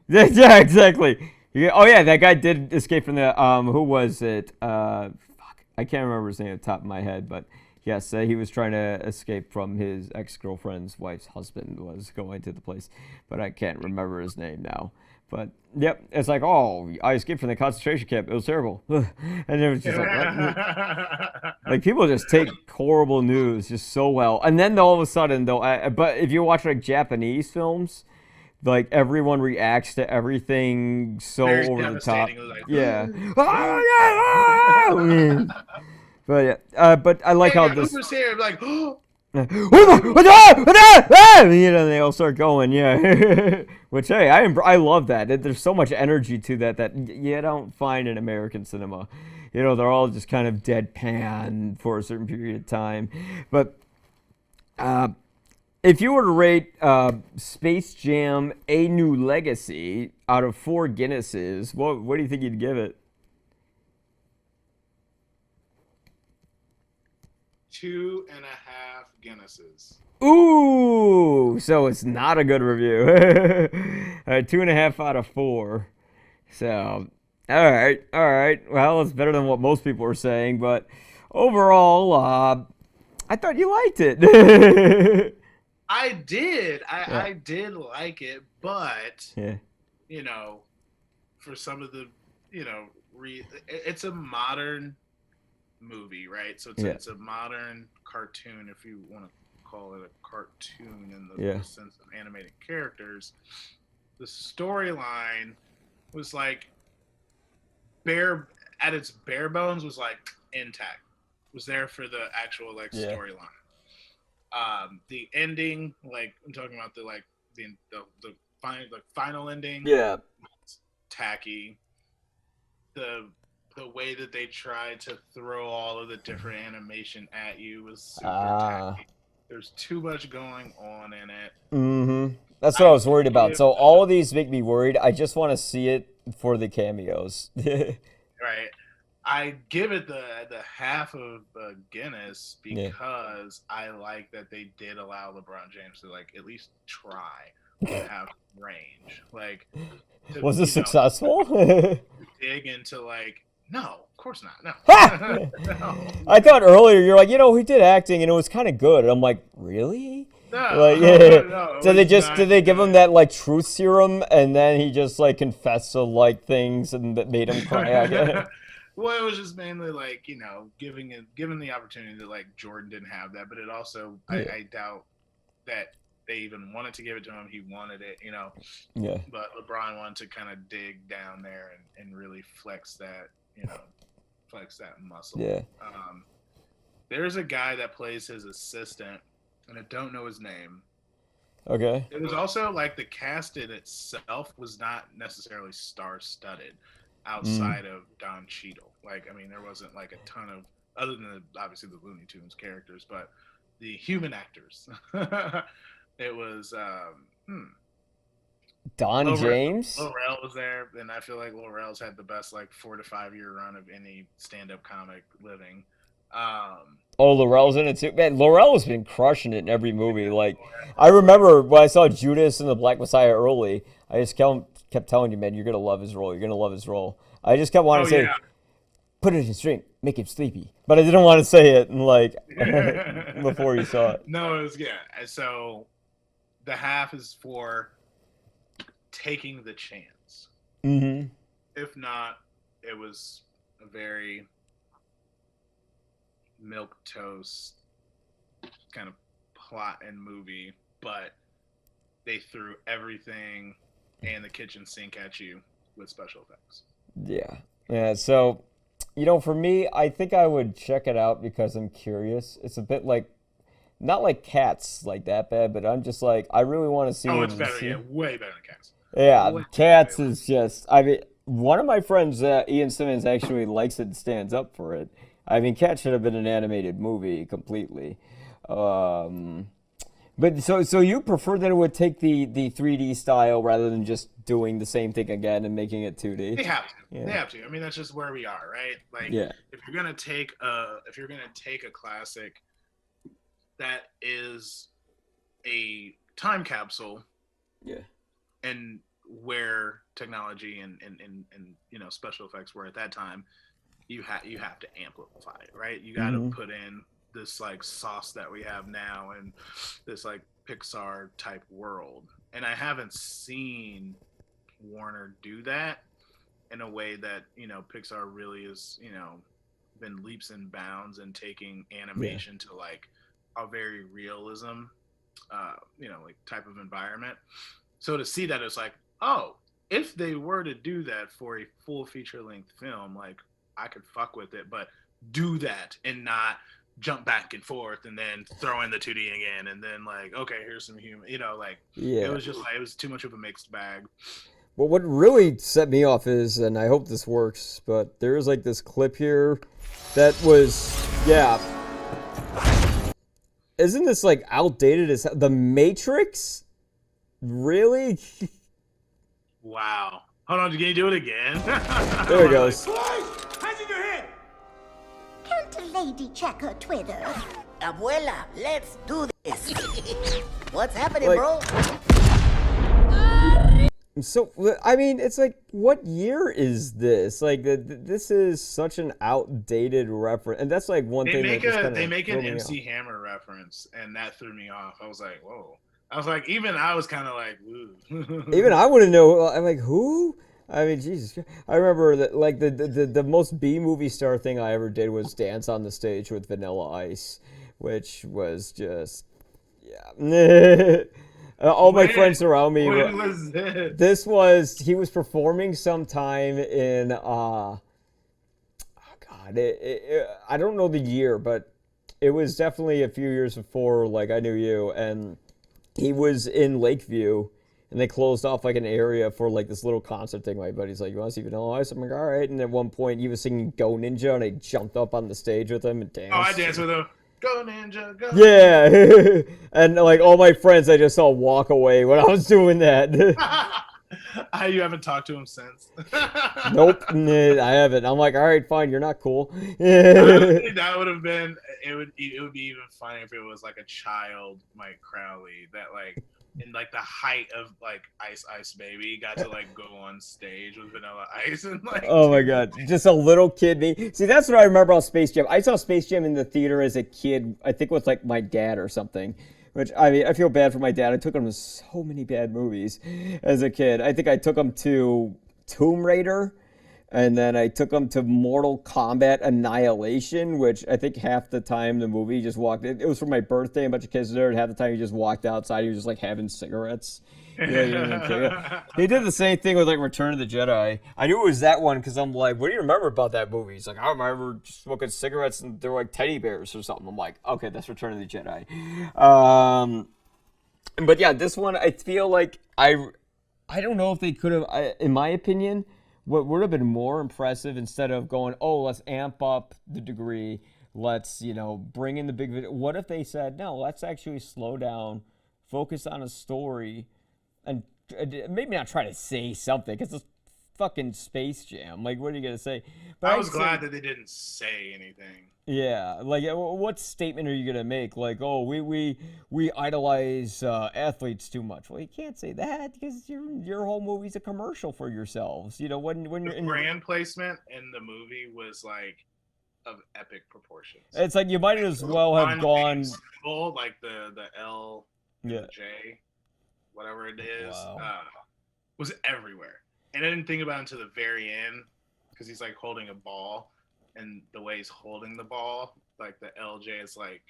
exactly. Oh yeah, that guy did escape from the who was it? Fuck, I can't remember his name at the top of my head, but Yes, he was trying to escape from his ex-girlfriend's wife's husband was going to the place, but I can't remember his name now. But yep, it's like, oh, I escaped from the concentration camp. It was terrible, and it was just like, what? Like people just take horrible news just so well, and then all of a sudden, though, but if you watch like Japanese films, like everyone reacts to everything so Very over the top. devastating, like, Yeah. But yeah, but I like hey, how yeah, this. Uber's here. I'm like, You know, they all start going, yeah. Which hey, I love that. There's so much energy to that you don't find in American cinema. You know, they're all just kind of deadpan for a certain period of time. But if you were to rate Space Jam: A New Legacy out of 4 Guinnesses, what do you think you'd give it? 2.5 Guinnesses. Ooh, so it's not a good review. All right, 2.5 out of 4. So, all right. Well, it's better than what most people are saying, but overall, I thought you liked it. I did. I did like it, but Yeah. you know, for some of the, it's a modern movie, right? So it's a modern cartoon, if you want to call it a cartoon in the sense of animated characters. The storyline was like at its bare bones was like intact. Was there for the actual storyline. The ending, like I'm talking about the final ending. Yeah. Tacky. The way that they tried to throw all of the different animation at you was super tacky. There's too much going on in it. Mm-hmm. That's what I was worried about. So all of these make me worried. I just want to see it for the cameos. Right. I give it the half of Guinness because I like that they did allow LeBron James to at least try to have range. Was it successful? Dig into no, of course not. No. No. I thought earlier you're like, he did acting and it was kind of good. And I'm like, really? No, no. Did they give him that truth serum and then he just confessed to things and that made him cry? Well, it was just mainly giving the opportunity that Jordan didn't have that, but it also I doubt that they even wanted to give it to him. He wanted it, Yeah. But LeBron wanted to kind of dig down there and really flex that, flex that muscle. Yeah. There's a guy that plays his assistant, and I don't know his name. Okay. It was also the cast in itself was not necessarily star-studded outside of Don Cheadle. There wasn't a ton of, other than obviously the Looney Tunes characters, but the human actors. It was Don James? Laurel was there, and I feel like Laurel's had the best 4 to 5 year run of any stand-up comic living. Laurel's in it too. Man, Laurel has been crushing it in every movie. I remember when I saw Judas and the Black Messiah early, I just kept telling you, man, you're going to love his role. You're going to love his role. I just kept wanting to say, put it in his drink, make him sleepy. But I didn't want to say it before you saw it. No, it was, so the half is for taking the chance. Mm-hmm. If not, it was a very milquetoast kind of plot and movie, but they threw everything and the kitchen sink at you with special effects. Yeah. So, for me, I think I would check it out because I'm curious. It's a bit not like Cats that bad, but I'm just I really want to see. Oh, it's better. Yeah, way better than Cats. Yeah, Cats is just. One of my friends, Ian Simmons, actually likes it and stands up for it. Cats should have been an animated movie completely. But so you prefer that it would take the 3D style rather than just doing the same thing again and making it 2D? They have to. Yeah. They have to. That's just where we are, right? If you're gonna take a classic that is a time capsule, and where technology and special effects were at that time, you have to amplify it, right? You got to put in this like sauce that we have now and this like Pixar type world. And I haven't seen Warner do that in a way that, you know, Pixar really is, you know, been leaps and bounds and taking animation to like a very realism, you know, like type of environment. So to see that, it's like, oh, if they were to do that for a full feature length film, like I could fuck with it, but do that and not jump back and forth and then throw in the 2D again and then like, okay, here's some human, you know, like it was just like, it was too much of a mixed bag. Well, what really set me off is, and I hope this works, but there is like this clip here that was, isn't this like outdated as The Matrix? Really? Wow. Hold on, can you do it again? There it goes. Hands in your head! Can't a lady check her Twitter? Abuela, let's do this. What's happening, Like- bro? So, I mean, it's like, what year is this? Like, this is such an outdated reference, and that's like one They thing make that just a kinda they make an threw me MC off. Hammer reference, and that threw me off. I was like, whoa. I was like, even I was kind of like, ooh. Even I want to know. I'm like, who? I mean, Jesus. I remember that, like, the most B movie star thing I ever did was dance on the stage with Vanilla Ice, which was just, all my friends around me When were. was this? He was performing sometime in, oh God, I don't know the year, but it was definitely a few years before, like, I knew you, and he was in Lakeview, and they closed off, like, an area for, like, this little concert thing. My buddy's like, you want to see Vanilla Ice? I'm like, all right, and at one point, he was singing Go Ninja, and I jumped up on the stage with him and danced. Oh, I danced with him. Go Ninja, go. Yeah, and, like, all my friends I just saw walk away when I was doing that. You haven't talked to him since. Nope, I haven't. I'm like, all right, fine, you're not cool. That would have been. It would be even funny if it was like a child, Mike Crowley, that like in like the height of like Ice Baby got to like go on stage with Vanilla Ice and like. Oh my God, just a little kid me. See, that's what I remember about Space Jam. I saw Space Jam in the theater as a kid. I think with like my dad or something. Which, I mean, I feel bad for my dad. I took him to so many bad movies as a kid. I think I took him to Tomb Raider, and then I took him to Mortal Kombat Annihilation, which I think half the time the movie just walked. It was for my birthday. A bunch of kids were there, and half the time he just walked outside. He was just like having cigarettes. Yeah, he didn't care. He did the same thing with like Return of the Jedi. I knew it was that one because I'm like, what do you remember about that movie? He's like, I remember just smoking cigarettes and there were like teddy bears or something. I'm like, okay, that's Return of the Jedi. But yeah, this one I feel like I don't know if they could have. In my opinion, what would have been more impressive instead of going, oh, let's amp up the degree, let's bring in the big video. What if they said, no, let's actually slow down, focus on a story. And maybe not try to say something because it's fucking Space Jam. Like, what are you gonna say? But I was glad that they didn't say anything. Yeah, like, what statement are you gonna make? Like, oh, we idolize athletes too much. Well, you can't say that because your whole movie's a commercial for yourselves. When you're The brand placement in the movie was like of epic proportions. It's like you might as well have gone. Symbol, like the L, and Yeah. the J. Whatever it is, Wow. was everywhere. And I didn't think about it until the very end because he's like holding a ball, and the way he's holding the ball, like the LJ is like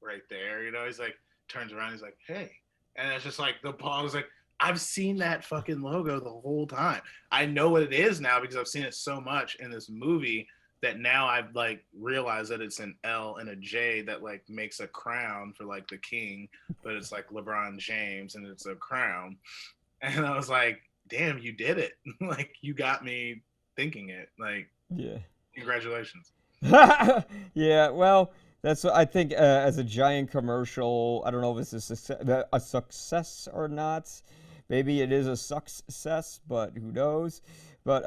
right there. He's like turns around, he's like, "Hey," and it's just like the ball is like, I've seen that fucking logo the whole time. I know what it is now because I've seen it so much in this movie that now I've like realized that it's an L and a J that like makes a crown for like the king, but it's like LeBron James and it's a crown. And I was like, damn, you did it. Like you got me thinking it. Like, Yeah. congratulations. Yeah, well, that's what I think as a giant commercial. I don't know if it's a success or not. Maybe it is a success, but who knows? But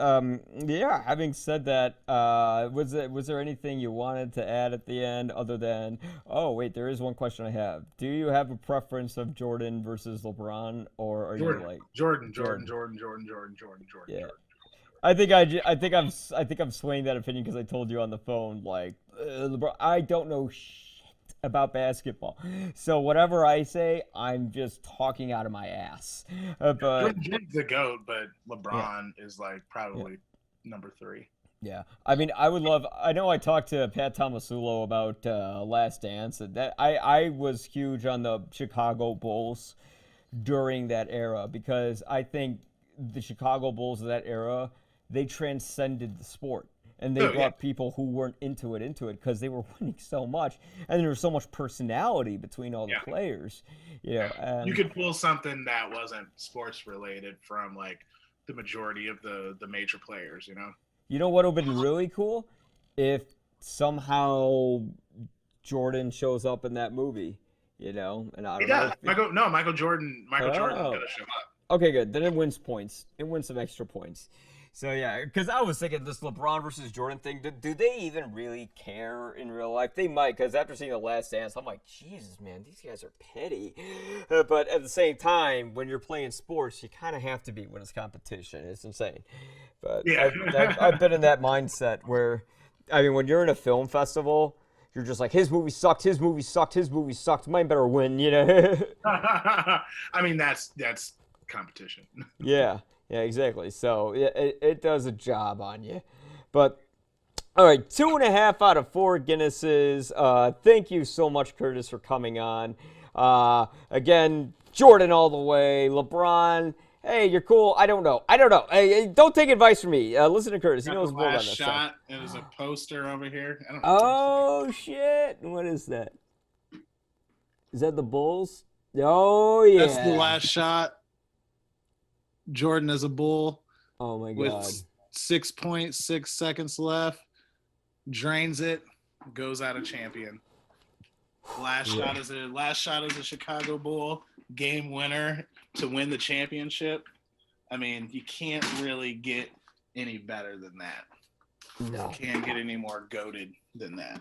yeah. Having said that, was there anything you wanted to add at the end other than? Oh wait, there is one question I have. Do you have a preference of Jordan versus LeBron, or are you like Jordan. Yeah. I think I'm swaying that opinion because I told you on the phone, like, LeBron, I don't know shit about basketball. So whatever I say, I'm just talking out of my ass. But Jordan's the GOAT, but LeBron is like probably number 3. yeah, I mean, I would love. I know I talked to Pat Tomasulo about Last Dance, and that I was huge on the Chicago Bulls during that era because I think the Chicago Bulls of that era, they transcended the sport. And they brought people who weren't into it because they were winning so much, and there was so much personality between all the players. You know, and you could pull something that wasn't sports related from like the majority of the major players. You know what would have been really cool if somehow Jordan shows up in that movie. And I don't know. Michael Jordan. Michael Jordan's gonna show up. Okay, good. Then it wins points. It wins some extra points. So, yeah, because I was thinking this LeBron versus Jordan thing, do they even really care in real life? They might, because after seeing The Last Dance, I'm like, Jesus, man, these guys are petty. But at the same time, when you're playing sports, you kind of have to be when it's competition. It's insane. But I've been in that mindset where, I mean, when you're in a film festival, you're just like, his movie sucked, his movie sucked, his movie sucked. Mine better win, I mean, that's competition. Yeah, exactly. So it does a job on you. But, all right, 2.5 out of 4 Guinnesses. Thank you so much, Curtis, for coming on. Again, Jordan all the way. LeBron, hey, you're cool. I don't know. Hey, don't take advice from me. Listen to Curtis. He knows more on this stuff. There's a poster over here. I don't know. Oh, shit. What is that? Is that the Bulls? Oh, yeah. That's the last shot. Jordan as a Bull. Oh, my God. With 6.6 seconds left. Drains it. Goes out a champion. Last shot is a Chicago Bull. Game winner to win the championship. I mean, you can't really get any better than that. No. You can't get any more goated than that.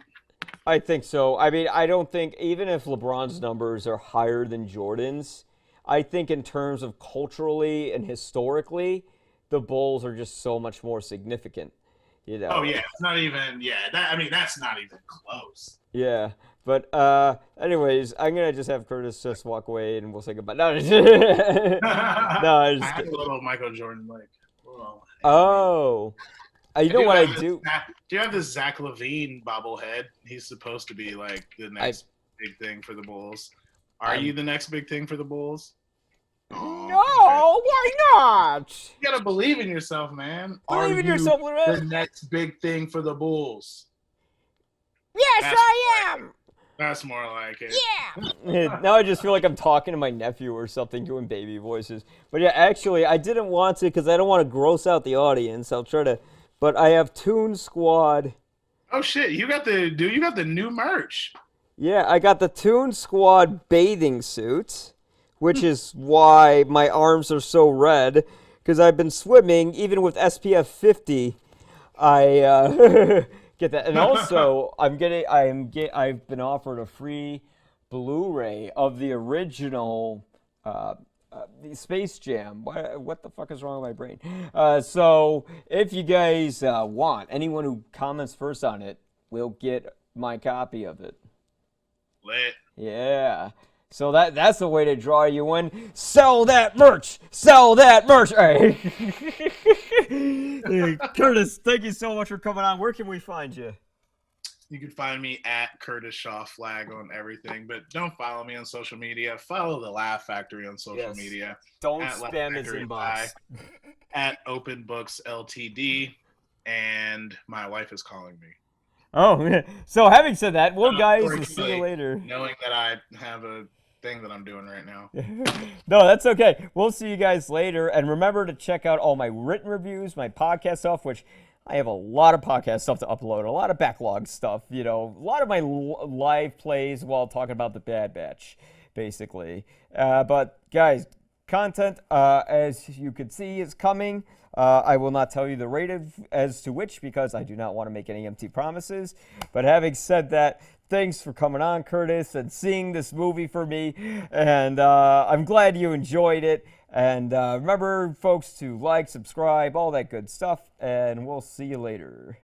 I think so. I mean, I don't think, even if LeBron's numbers are higher than Jordan's, I think in terms of culturally and historically, the Bulls are just so much more significant. Oh, yeah. It's not even, that's not even close. Yeah. But anyways, I'm going to just have Curtis just walk away and we'll say goodbye. No, I have a little Michael Jordan like. Oh. You know what I do? Do you have this Zach LaVine bobblehead? He's supposed to be like the next big thing for the Bulls. Are you the next big thing for the Bulls? No, why not? You gotta believe in yourself, man. Believe in yourself, Loretta. The next big thing for the Bulls. Yes, I am. That's more like it. Yeah. Now I just feel like I'm talking to my nephew or something, doing baby voices. But yeah, actually, I didn't want to because I don't want to gross out the audience. I'll try to. But I have Toon Squad. Oh shit! You got the new merch. Yeah, I got the Toon Squad bathing suit, which is why my arms are so red because I've been swimming even with SPF 50. I get that, and also I've been offered a free Blu-ray of the original the Space Jam. What the fuck is wrong with my brain? So if you guys want, anyone who comments first on it will get my copy of it. Lit. Yeah. So that's the way to draw you in. Sell that merch. Sell that merch. All right. Curtis, thank you so much for coming on. Where can we find you? You can find me at Curtis Shaw Flagg on everything, but don't follow me on social media. Follow the Laugh Factory on social media. Don't spam his inbox. At Open Books LTD, and my wife is calling me. Oh, so having said that, well, guys, we'll see you later. Knowing that I have a thing that I'm doing right now. No, that's okay. We'll see you guys later, and remember to check out all my written reviews, my podcast stuff, which I have a lot of podcast stuff to upload, a lot of backlog stuff, a lot of my live plays while talking about the Bad Batch, basically. But guys, content, as you can see, is coming. I will not tell you the rate as to which because I do not want to make any empty promises. But having said that, thanks for coming on, Curtis, and seeing this movie for me. And I'm glad you enjoyed it. And remember, folks, to like, subscribe, all that good stuff. And we'll see you later.